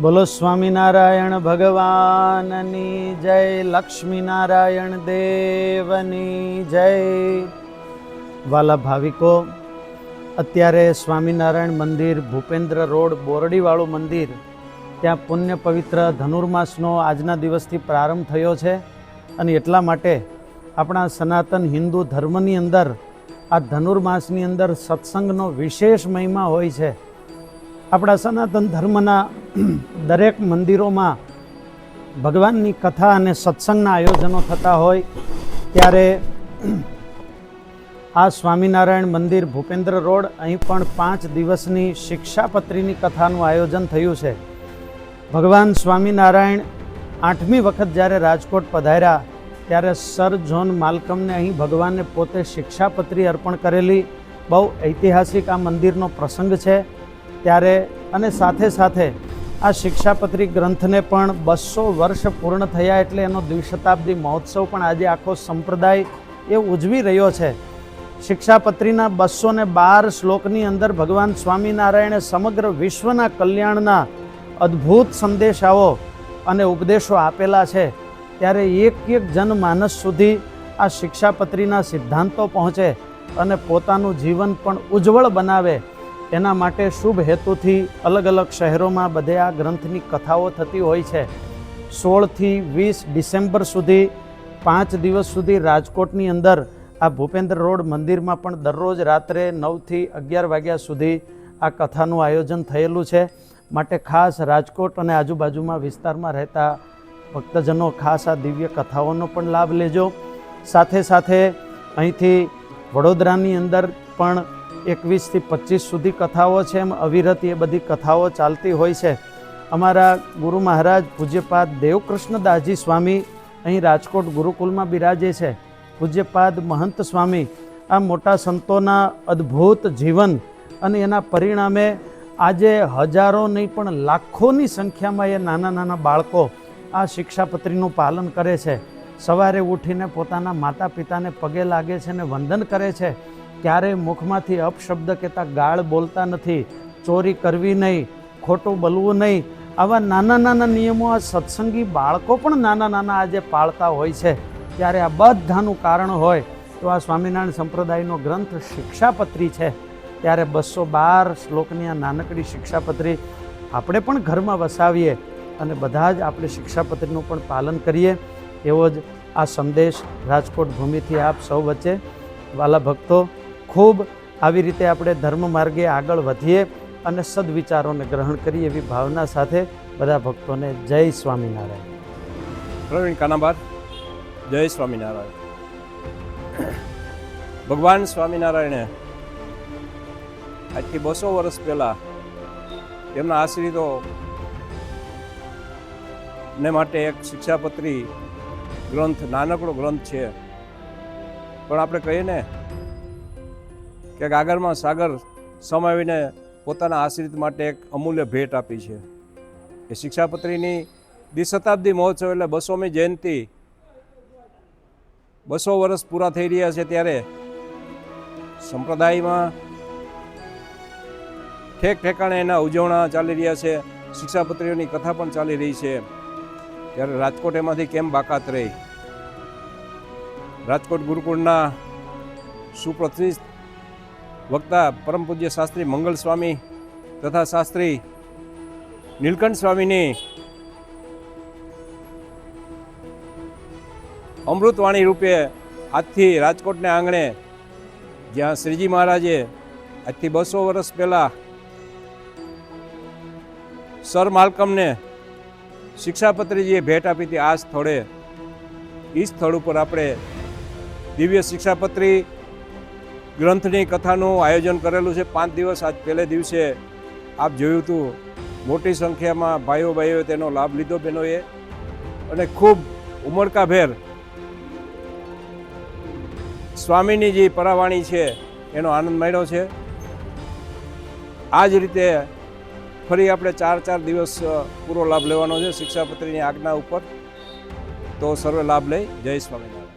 બોલો સ્વામિનારાયણ ભગવાનની જય, લક્ષ્મીનારાયણ દેવની જય। વાલા ભાવિકો, અત્યારે સ્વામિનારાયણ મંદિર, ભૂપેન્દ્ર રોડ, બોરડીવાળું મંદિર, ત્યાં પુણ્ય પવિત્ર ધનુર્માસનો આજના દિવસથી પ્રારંભ થયો છે। અને એટલા માટે આપણા સનાતન હિન્દુ ધર્મની અંદર આ ધનુર્માસની અંદર સત્સંગનો વિશેષ મહિમા હોય છે। આપણા સનાતન ધર્મના દરેક મંદિરોમાં ભગવાનની કથા અને સત્સંગના આયોજનો થતા હોય ત્યારે આ સ્વામિનારાયણ મંદિર ભૂપેન્દ્ર રોડ અહીં પણ 5 દિવસની શિક્ષાપત્રીની કથાનું આયોજન થયું છે। ભગવાન સ્વામિનારાયણ 8મી વખત જ્યારે રાજકોટ પધાર્યા ત્યારે સર જ્હોન માલ્કમને અહીં ભગવાને પોતે શિક્ષાપત્રી અર્પણ કરેલી બહુ ઐતિહાસિક આ મંદિરનો પ્રસંગ છે। ત્યારે અને સાથે સાથે આ શિક્ષાપત્રી ગ્રંથને પણ 200 વર્ષ પૂર્ણ થયા એટલે એનો દ્વિશતાબ્દી મહોત્સવ પણ આજે આખો સંપ્રદાય એ ઉજવી રહ્યો છે। શિક્ષાપત્રીના 212 શ્લોકની અંદર ભગવાન સ્વામિનારાયણે સમગ્ર વિશ્વના કલ્યાણના અદ્ભુત સંદેશાઓ અને ઉપદેશો આપેલા છે। ત્યારે એક એક જનમાનસ સુધી આ શિક્ષાપત્રીના સિદ્ધાંતો પહોંચે અને પોતાનું જીવન પણ ઉજ્જવળ બનાવે એના માટે શુભ હેતુથી અલગ અલગ શહેરોમાં બધે આ ગ્રંથની કથાઓ થતી હોય છે। 16 થી 20 ડિસેમ્બર સુધી 5 દિવસ સુધી રાજકોટની અંદર આ ભૂપેન્દ્ર રોડ મંદિરમાં પણ દરરોજ રાત્રે 9 થી 11 વાગ્યા સુધી આ કથાનું આયોજન થયેલું છે। માટે ખાસ રાજકોટ અને આજુબાજુમાં વિસ્તારમાં રહેતા ભક્તજનો ખાસ આ દિવ્ય કથાઓનો પણ લાભ લેજો। સાથે સાથે અહીંથી વડોદરાની અંદર પણ 21 થી 25 સુધી કથાઓ છે, એમ અવિરત એ બધી કથાઓ ચાલતી હોય છે। અમારા ગુરુ મહારાજ પૂજ્યપાદ દેવકૃષ્ણદાસજી સ્વામી અહીં રાજકોટ ગુરુકુલમાં બિરાજે છે। પૂજ્યપાદ મહંત સ્વામી આ મોટા સંતોના અદ્ભુત જીવન અને એના પરિણામે આજે હજારો નહીં પણ લાખોની સંખ્યામાં એ નાના નાના બાળકો આ શિક્ષાપત્રીનું પાલન કરે છે। સવારે ઉઠીને પોતાના માતા પિતાને પગે લાગે છે અને વંદન કરે છે। ક્યારેય મુખમાંથી અપશબ્દ કહેતા ગાળ બોલતા નથી, ચોરી કરવી નહીં, ખોટું બોલવું નહીં। આવા નાના નાના નિયમો આ સત્સંગી બાળકો પણ નાના નાના આજે પાળતા હોય છે। ત્યારે આ બધાનું કારણ હોય તો આ સ્વામિનારાયણ સંપ્રદાયનો ગ્રંથ શિક્ષાપત્રી છે। ત્યારે 212 શ્લોકની આ નાનકડી શિક્ષાપત્રી આપણે પણ ઘરમાં વસાવીએ અને બધા જ આપણે શિક્ષાપત્રીનું પણ પાલન કરીએ એવો જ આ સંદેશ રાજકોટ ભૂમિથી આપ સૌ વચ્ચે। વાલા ભક્તો, ખૂબ આવી રીતે આપણે ધર્મ માર્ગે આગળ વધીએ અને સદવિચારોને ગ્રહણ કરીએ એવી ભાવના સાથે બધા ભક્તોને જય સ્વામિનારાયણ। પ્રવીણ કાનાબાર, જય સ્વામિનારાયણ। ભગવાન સ્વામિનારાયણે આજથી 200 વર્ષ પહેલાં તેમના આશ્રિતો ને માટે એક શિક્ષાપત્રી ગ્રંથ, નાનકડો ગ્રંથ છે, પણ આપણે કહીએ ને કે ગાગરમાં સાગર સમાવીને પોતાના આશ્રિત માટે એક અમૂલ્ય ભેટ આપી છે। એ શિક્ષાપત્રીની દ્વિશતાબ્દી મહોત્સવ એટલે 200મી જયંતિ, 200 વર્ષ પૂરા થઈ રહ્યા છે। ત્યારે સંપ્રદાયમાં ઠેક ઠેકાણે એના ઉજવણા ચાલી રહ્યા છે, શિક્ષાપત્રીઓની કથા પણ ચાલી રહી છે। ત્યારે રાજકોટ એમાંથી કેમ બાકાત રહી? રાજકોટ ગુરુકુળના સુપ્રતિષ્ઠિત વક્તા પરમ પૂજ્ય શાસ્ત્રી મંગલ સ્વામી તથા શાસ્ત્રી નીલકંઠ સ્વામીની અમૃતવાણી રૂપે આજથી રાજકોટના આંગણે, જ્યાં શ્રીજી મહારાજે આજથી 200 વર્ષ પહેલાં સર માલ્કમને શિક્ષાપત્રીજીએ ભેટ આપી હતી, આ સ્થળે, એ સ્થળ ઉપર આપણે દિવ્ય શિક્ષાપત્રી ગ્રંથની કથાનું આયોજન કરેલું છે। 5 દિવસ, આજ પહેલે દિવસે આપ જોયું હતું મોટી સંખ્યામાં ભાઈઓ તેનો લાભ લીધો, બહેનોએ, અને ખૂબ ઉમળકાભેર સ્વામીની જે પરાવાણી છે એનો આનંદ માણ્યો છે। આ જ રીતે ફરી આપણે 4 દિવસ પૂરો લાભ લેવાનો છે શિક્ષાપત્રીની આજ્ઞા ઉપર। તો સર્વે લાભ લઈ, જય સ્વામિનારાયણ।